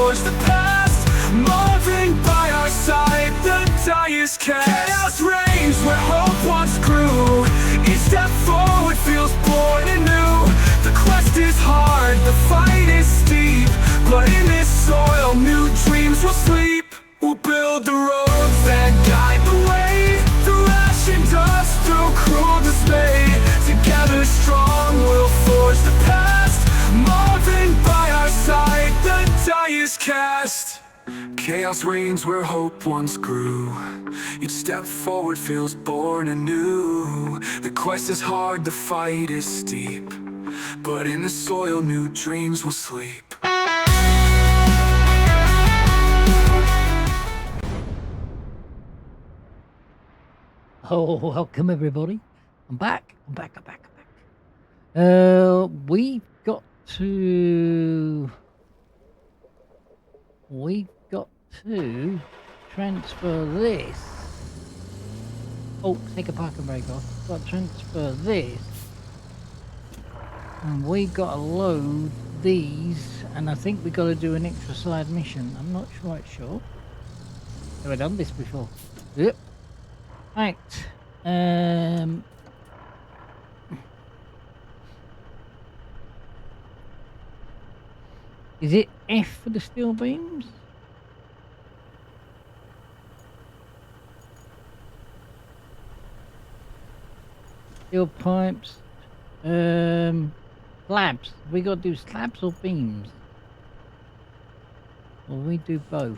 forge the past. Moving by our side, the die is cast. Chaos reigns where hope once grew. Each step forward feels born anew. The quest is hard, the fight is steep, but in this soil new dreams will sleep. We'll build the roads that guide the way, through ash and dust, through cruel dismay. Together strong we'll forge the past. Moving by our side, the die is cast. Chaos reigns where hope once grew. Each step forward feels born anew. The quest is hard, the fight is steep, but in the soil new dreams will sleep. Oh, welcome everybody. I'm back. We've got to transfer this. Oh, take a parking brake off. Got to transfer this. And we got to load these, and I think we got to do an extra side mission. I'm not quite sure. Have I done this before? Yep. Right. Is it F for the steel beams? Steel pipes. Slabs. We got to do slabs or beams? Or we do both?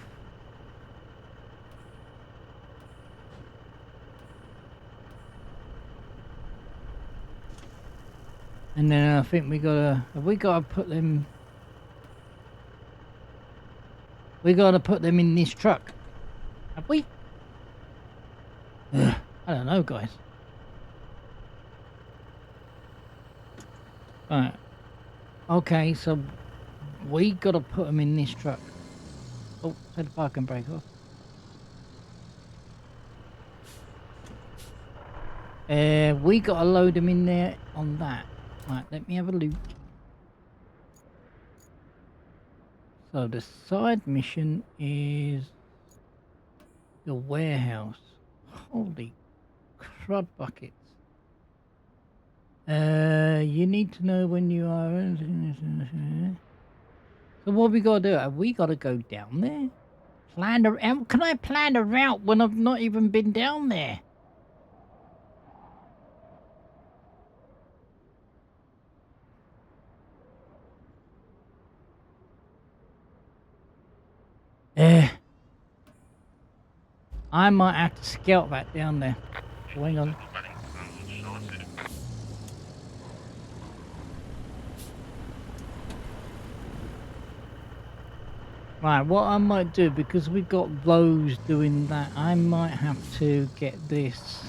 And then I think we gotta put them. We gotta put them in this truck. Have we? I don't know, guys. Right. Okay, so we gotta put them in this truck. Oh, set the parking brake off. We gotta load them in there on that. Right, let me have a look. So the side mission is the warehouse. Holy crud buckets. You need to know when you are. So what we gotta do? Have we gotta go down there? Plan a. Can I plan a route when I've not even been down there? I might have to scout that down there. Oh, hang on. Right, what I might do, because we've got Rose doing that, I might have to get this.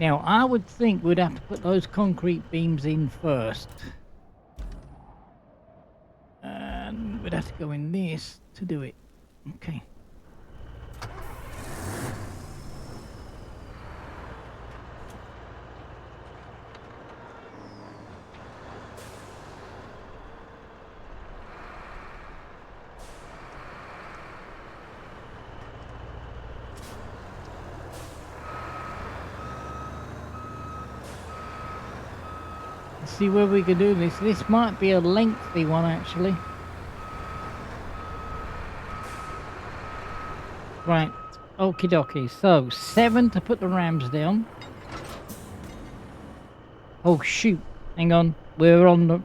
Now, I would think we'd have to put those concrete beams in first. And we'd have to go in this to do it. Okay. See where we can do this. This might be a lengthy one actually. Right, okie dokie. So 7 to put the rams down. Oh shoot, hang on, we're on the.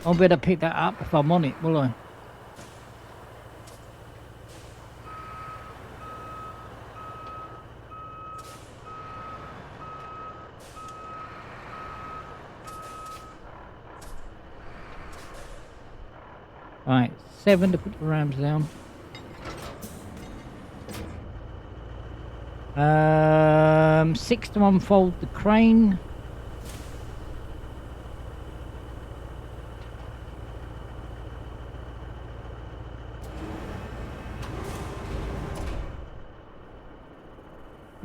I'll better pick that up if I'm on it, will I? Right, 7 to put the rams down. 6 to unfold the crane.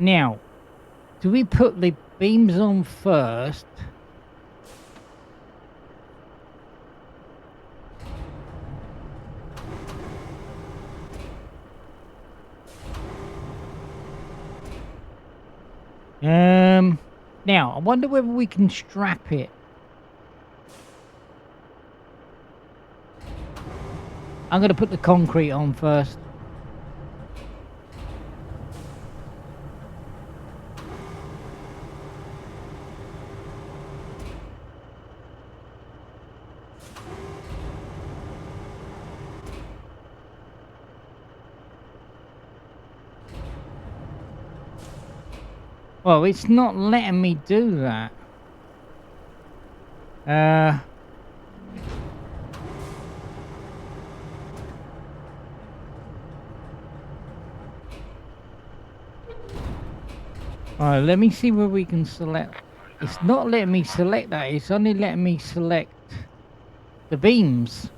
Now, do we put the beams on first? Now, I wonder whether we can strap it. I'm going to put the concrete on first. Well, it's not letting me do that. Alright, let me see where we can select. It's not letting me select that, it's only letting me select the beams.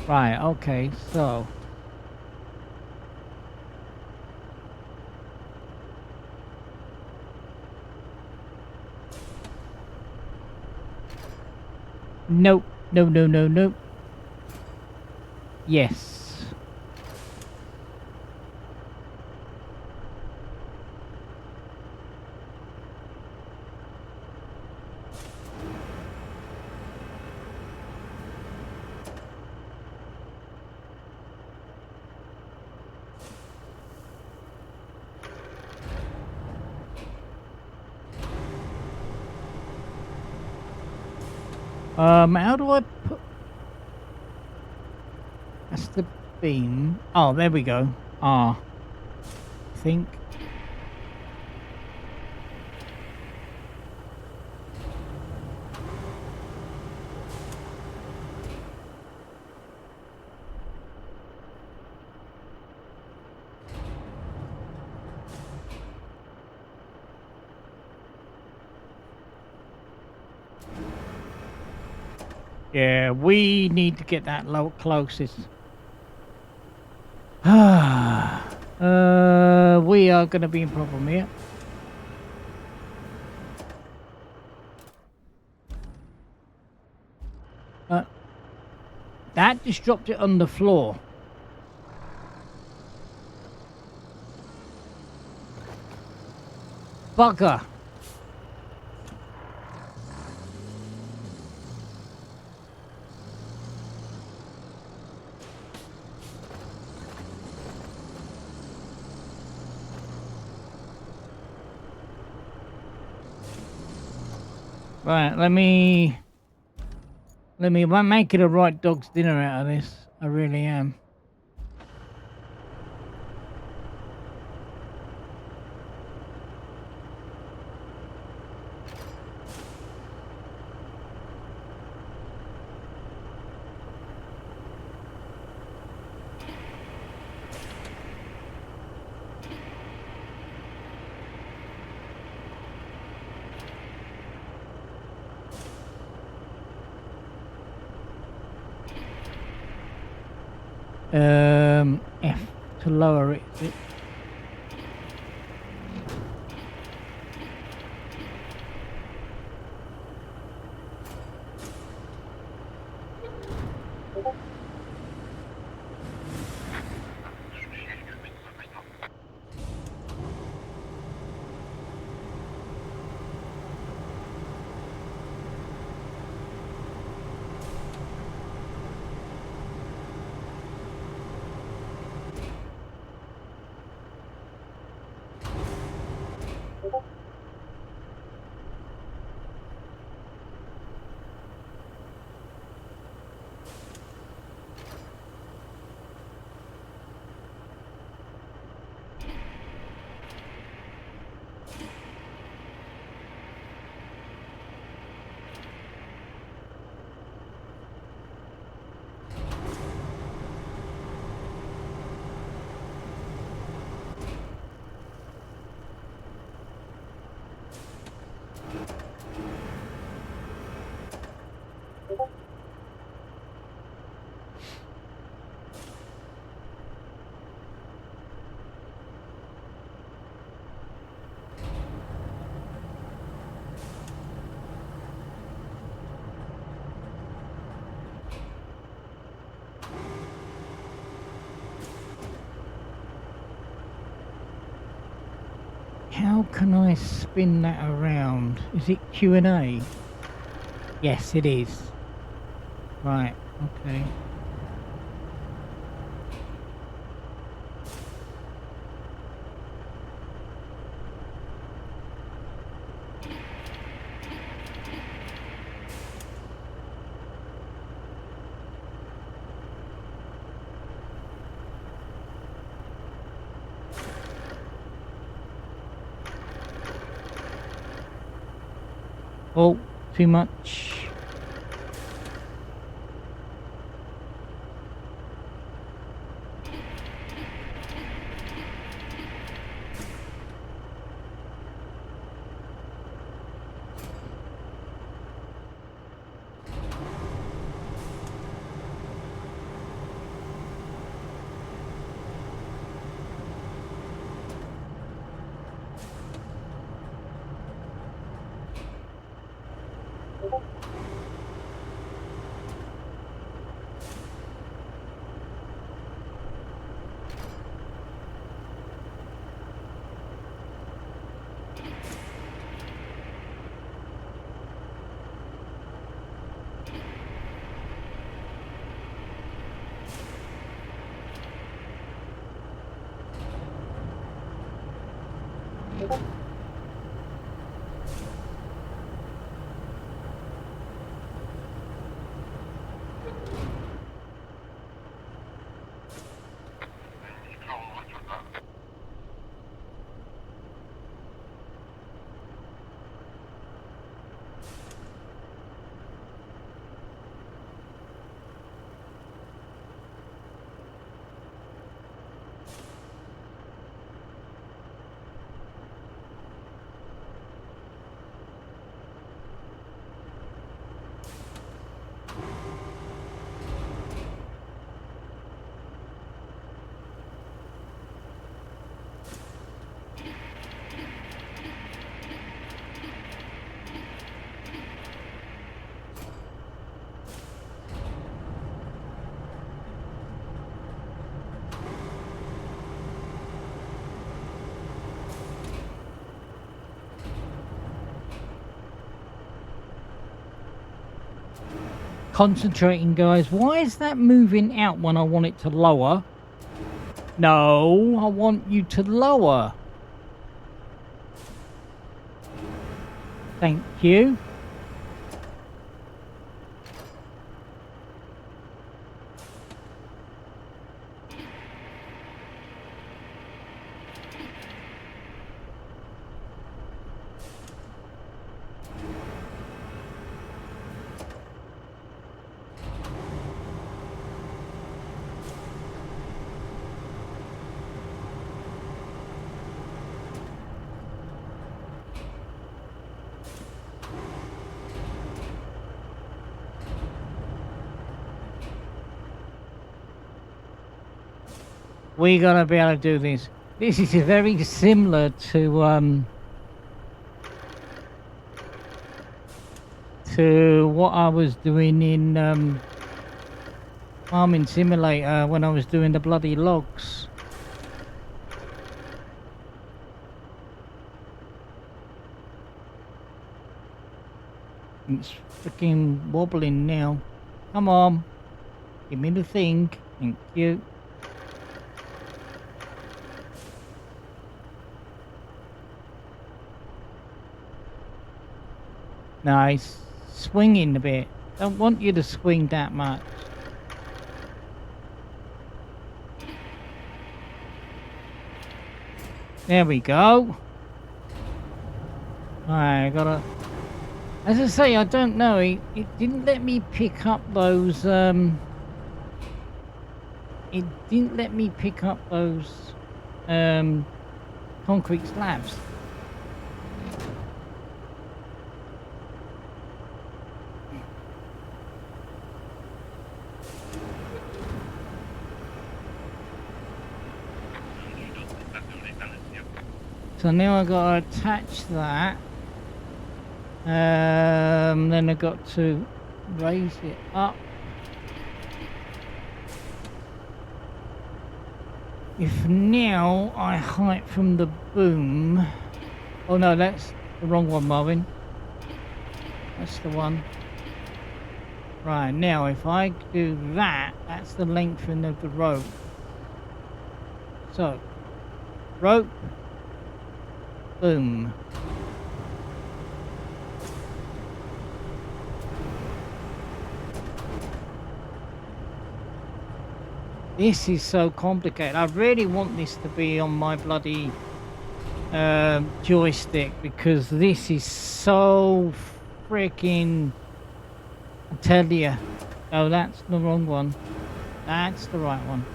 Right, okay, so nope, no. Yes. How do I put... That's the beam. Oh, there we go. I think. Yeah, we need to get that closest. We are going to be in problem here. That just dropped it on the floor. Bugger. Right, let me make it a right dog's dinner out of this. I really am. F to lower it. how can I spin that around? Is it Q&A? Yes, it is. Right, okay. Oh, too much. Concentrating, guys. Why is that moving out when I want it to lower? No, I want you to lower. Thank you. We're gonna be able to do this. This is very similar to what I was doing in Farming Simulator when I was doing the bloody logs. It's freaking wobbling now. Come on, give me the thing. Thank you. Nice. Swinging a bit. Don't want you to swing that much. There we go. Alright, I gotta... As I say, I don't know. It didn't let me pick up those... It didn't let me pick up those... concrete slabs. So now I got to attach that, then I got to raise it up. If now I height from the boom, Oh no, that's the wrong one, Marvin. That's the one. Right, now if I do that, that's the lengthening of the rope. So, rope, boom. This is so complicated. I really want this to be on my bloody joystick, because this is so freaking, I tell you. Oh, that's the wrong one. That's the right one.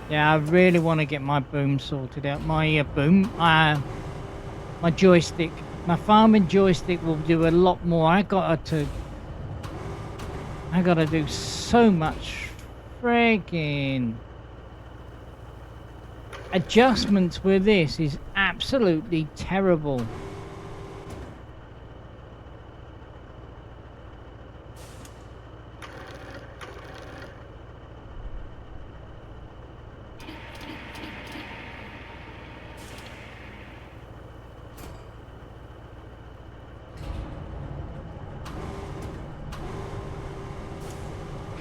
Yeah, I really want to get my boom sorted out. My my joystick. My farming joystick will do a lot more. I gotta do so much freaking adjustments with this. Is absolutely terrible.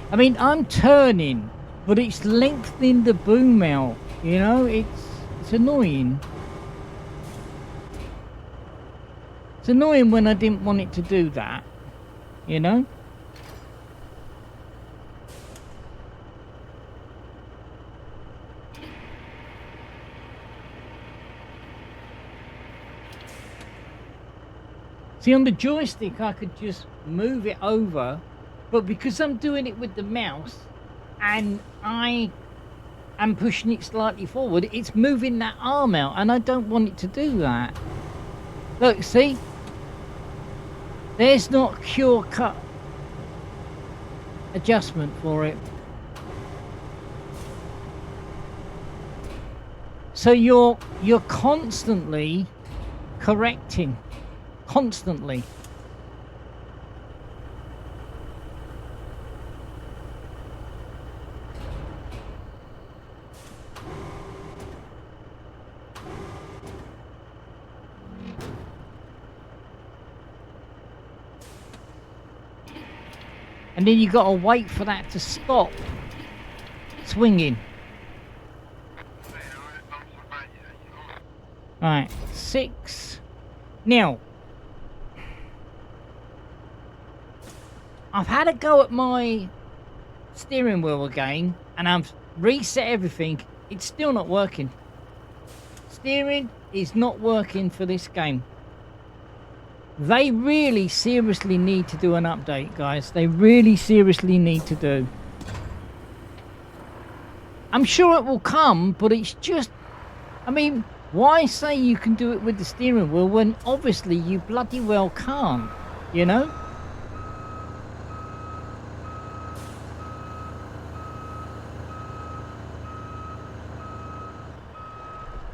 I mean, I'm turning, but it's lengthening the boom out, you know, it's annoying. It's annoying when I didn't want it to do that, you know? See, on the joystick, I could just move it over, but because I'm doing it with the mouse and I am pushing it slightly forward, it's moving that arm out, and I don't want it to do that. Look, see? There's not cure cut adjustment for it. So you're constantly correcting, constantly. And then you got to wait for that to stop swinging. Right, 6. Now, I've had a go at my steering wheel again, and I've reset everything. It's still not working. Steering is not working for this game. They really seriously need to do an update, guys. They really seriously need to do. I'm sure it will come, but it's just, I mean, why say you can do it with the steering wheel when obviously you bloody well can't, you know?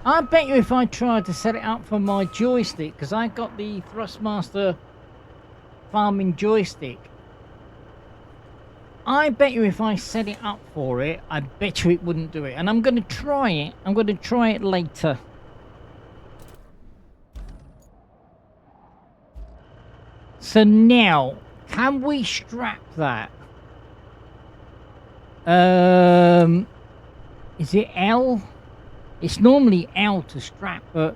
I bet you if I tried to set it up for my joystick, because I got the Thrustmaster farming joystick, I bet you if I set it up for it, I bet you it wouldn't do it. And I'm going to try it. I'm going to try it later. So now, can we strap that? Is it L? It's normally L to strap, but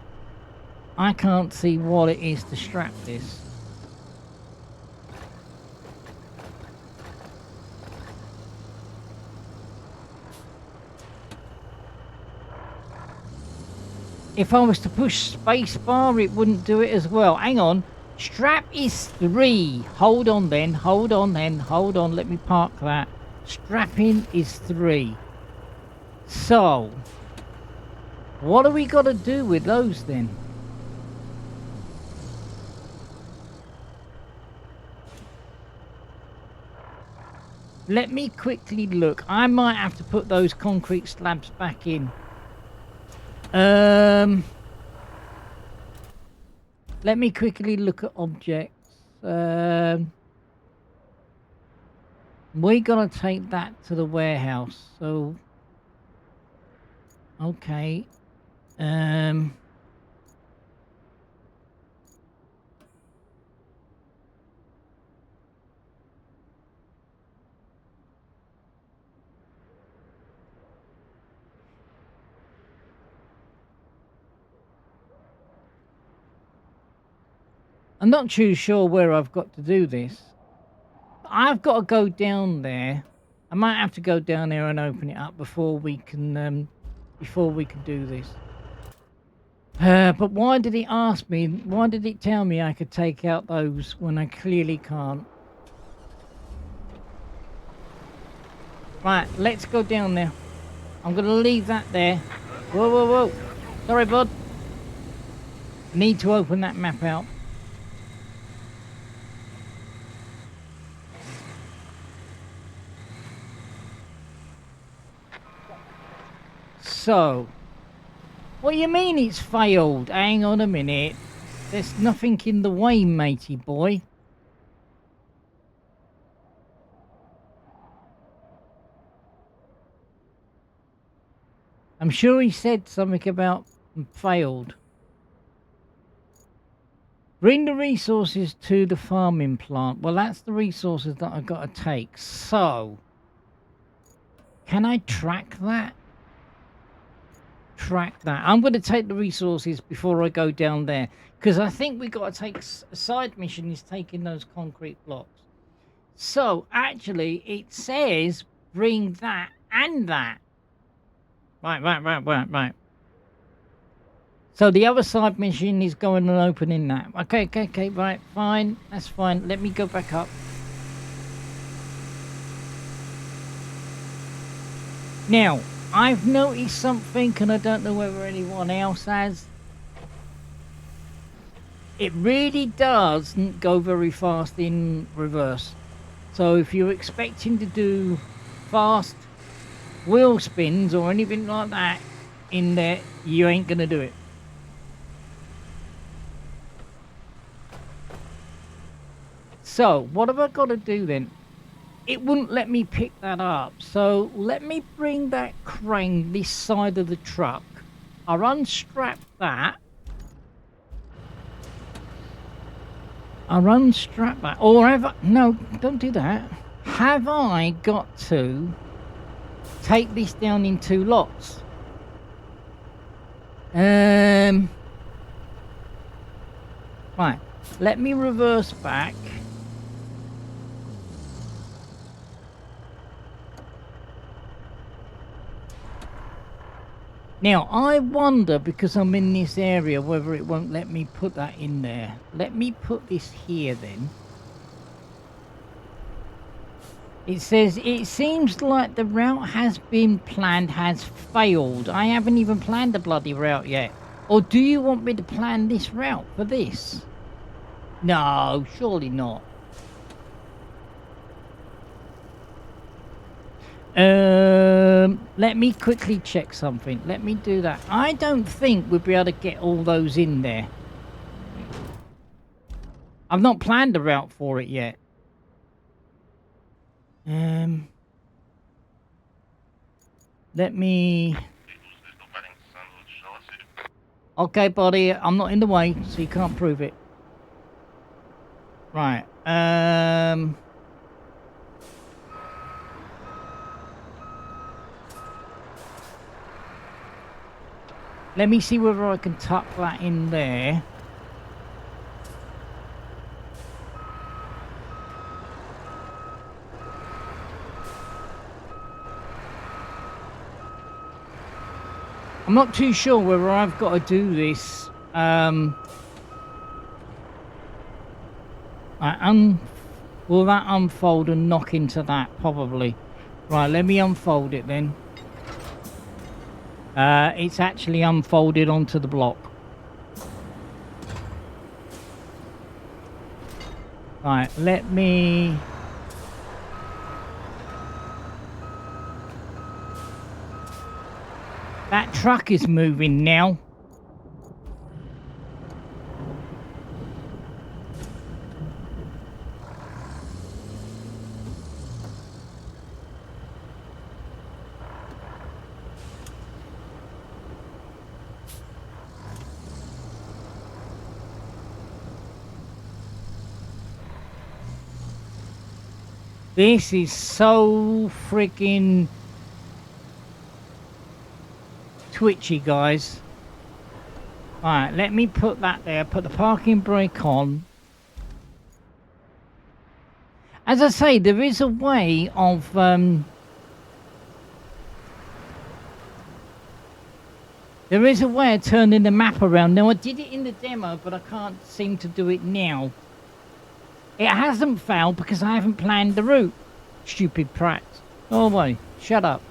I can't see what it is to strap this. If I was to push spacebar, it wouldn't do it as well. Hang on. Strap is 3. Hold on then. Hold on then. Hold on. Let me park that. Strapping is 3. So, what do we got to do with those then? Let me quickly look. I might have to put those concrete slabs back in. Let me quickly look at objects. We gotta take that to the warehouse. So, okay. I'm not too sure where I've got to do this. I've got to go down there. I might have to go down there and open it up before we can do this. But why did it ask me? Why did it tell me I could take out those when I clearly can't? Right, let's go down there. I'm going to leave that there. Whoa, whoa, whoa. Sorry, bud. Need to open that map out. So, what do you mean it's failed? Hang on a minute. There's nothing in the way, matey boy. I'm sure he said something about failed. Bring the resources to the farming plant. Well, that's the resources that I've got to take. So, can I track that? Track that. I'm going to take the resources before I go down there. Because I think we got to take a side mission is taking those concrete blocks. So, actually, it says bring that and that. Right. So the other side mission is going and opening that. Okay, right, fine. That's fine. Let me go back up. Now, I've noticed something, and I don't know whether anyone else has. It really doesn't go very fast in reverse. So if you're expecting to do fast wheel spins or anything like that in there, you ain't gonna do it. So what have I got to do then? It wouldn't let me pick that up, so let me bring that crane this side of the truck. I'll unstrap that. Or have I, no, don't do that. Have I got to take this down in 2 lots? Right, let me reverse back. Now, I wonder, because I'm in this area, whether it won't let me put that in there. Let me put this here then. It says, it seems like the route has been planned has failed. I haven't even planned the bloody route yet. Or do you want me to plan this route for this? No, surely not. Let me quickly check something. Let me do that. I don't think we'll be able to get all those in there. I've not planned a route for it yet. Let me... Okay, buddy, I'm not in the way, so you can't prove it. Right, let me see whether I can tuck that in there. I'm not too sure whether I've got to do this. Will that unfold and knock into that? Probably. Right, let me unfold it then. It's actually unfolded onto the block. Right, let me... That truck is moving now. This is so freaking twitchy, guys. Alright, let me put that there, put the parking brake on. As I say, there is a way of turning the map around. Now, I did it in the demo, but I can't seem to do it now. It hasn't failed because I haven't planned the route. Stupid prat. Oh, boy. Shut up.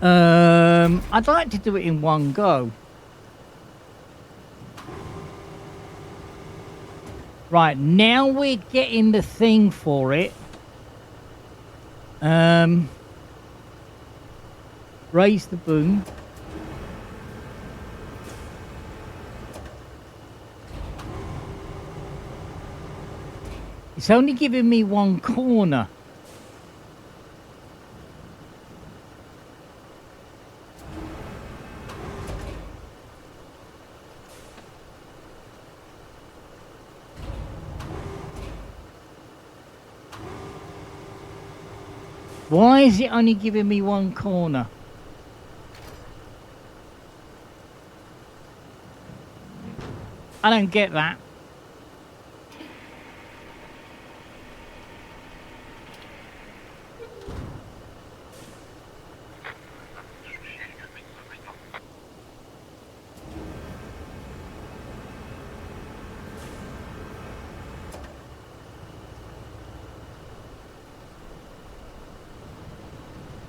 I'd like to do it in one go. Right, now we're getting the thing for it. Raise the boom. It's only giving me one corner. Why is it only giving me one corner? I don't get that.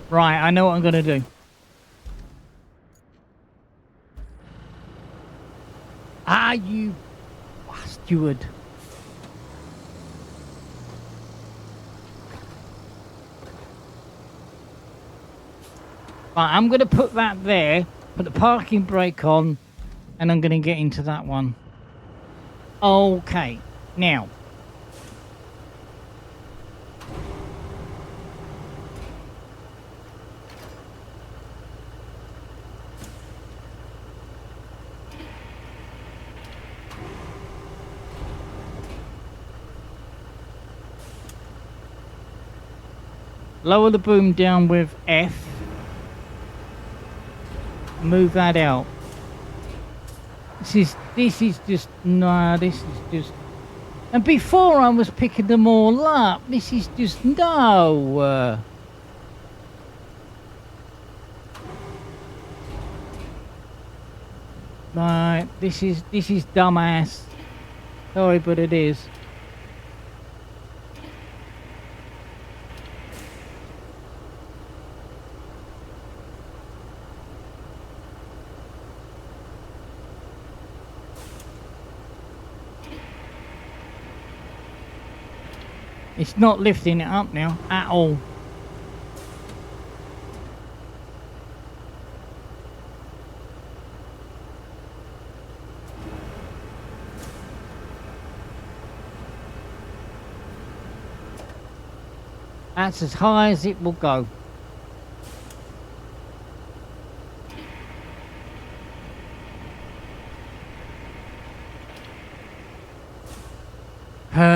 Right, I know what I'm going to do. Ah, you steward. Right, I'm going to put that there, put the parking brake on, and I'm going to get into that one. Okay, now. Lower the boom down with F. Move that out. This is just, nah, this is just, and before I was picking them all up, this is just, no. Right, this is dumbass. Sorry, but it is. It's not lifting it up now at all. That's as high as it will go.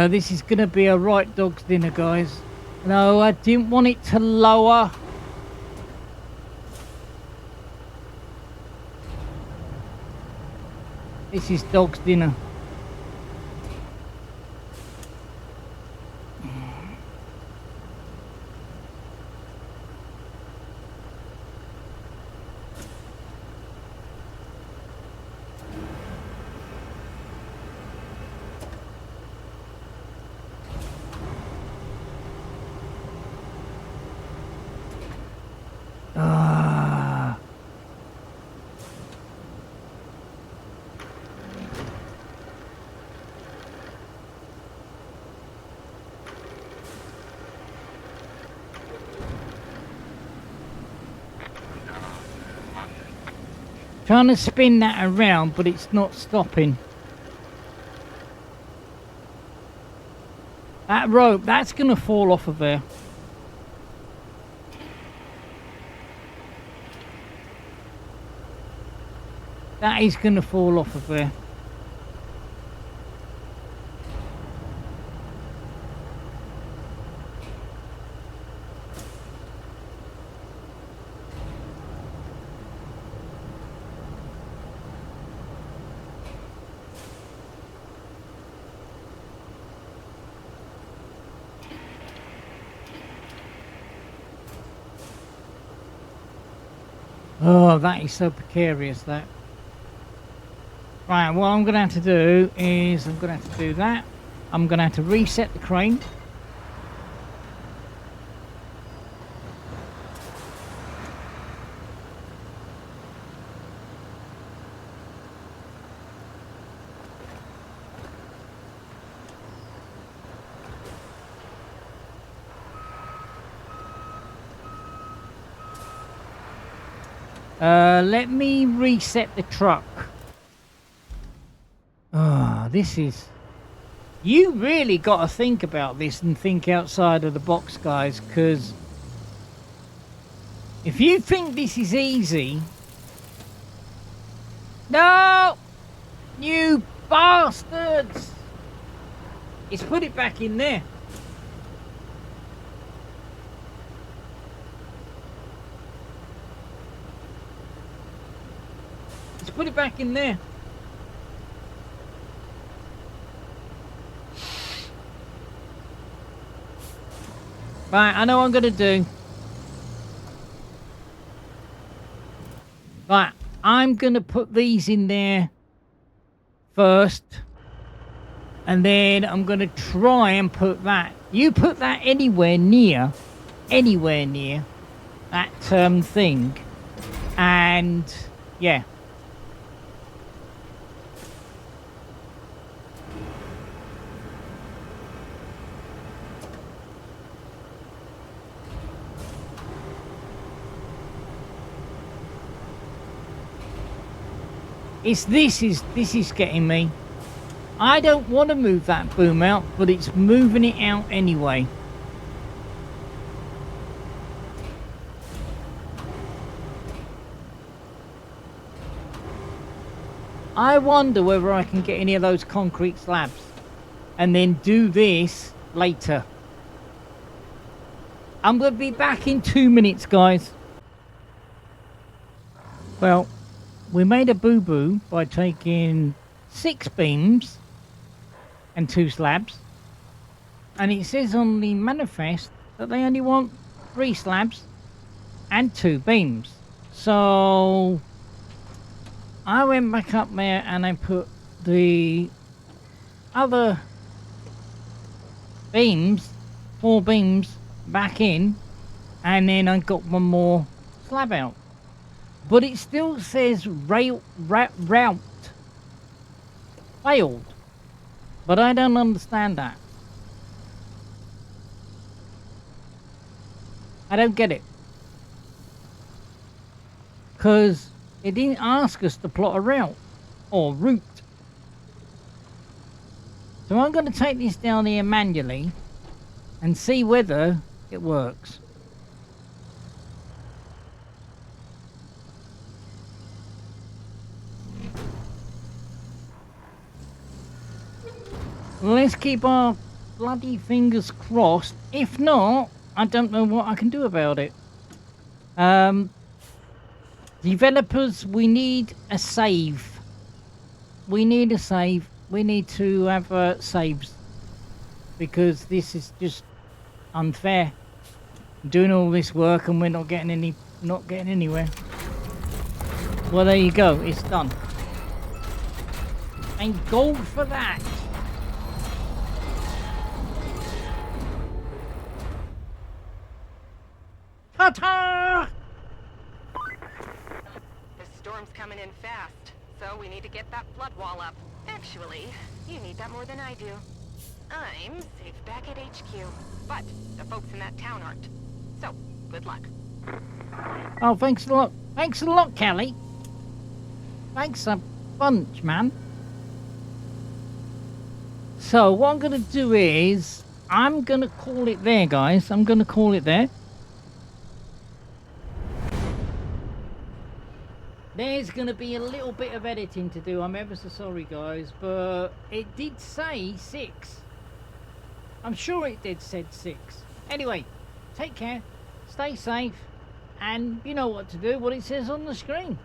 This is going to be a right dog's dinner, guys. No, I didn't want it to lower. This is dog's dinner. Trying to spin that around, but it's not stopping. That rope, that's going to fall off of there. That is going to fall off of there. Oh, that is so precarious, that. Right, what I'm going to have to do is I'm going to have to do that. I'm going to have to reset the crane. Let me reset the truck. Ah, this is... You really got to think about this and think outside of the box, guys, because if you think this is easy... No! You bastards! It's put it back in there. Put it back in there. Right, I know what I'm going to do. Right, I'm going to put these in there first. And then I'm going to try and put that. You put that anywhere near that thing. And, yeah. This is getting me. I don't want to move that boom out, but it's moving it out anyway. I wonder whether I can get any of those concrete slabs and then do this later. I'm going to be back in 2 minutes, guys. Well, we made a boo-boo by taking 6 beams and 2 slabs. And it says on the manifest that they only want 3 slabs and 2 beams. So I went back up there and I put the other beams, 4 beams, back in. And then I got 1 more slab out. But it still says route failed. But I don't understand that. I don't get it. Because it didn't ask us to plot a route or route. So I'm going to take this down here manually and see whether it works. Let's keep our bloody fingers crossed. If not, I don't know what I can do about it. Developers, we need a save. We need a save. We need to have saves. Because this is just unfair. Doing all this work and we're not getting anywhere. Well, there you go. It's done. And gold for that. Ta-ta! The storm's coming in fast, so we need to get that flood wall up. Actually, you need that more than I do. I'm safe back at HQ, but the folks in that town aren't. So, good luck. Oh, thanks a lot. Thanks a lot, Kelly. Thanks a bunch, man. So, what I'm going to do is, I'm going to call it there, guys. I'm going to call it there. There's going to be a little bit of editing to do. I'm ever so sorry, guys, but it did say 6. I'm sure it did said 6. Anyway, take care, stay safe, and you know what to do, what it says on the screen.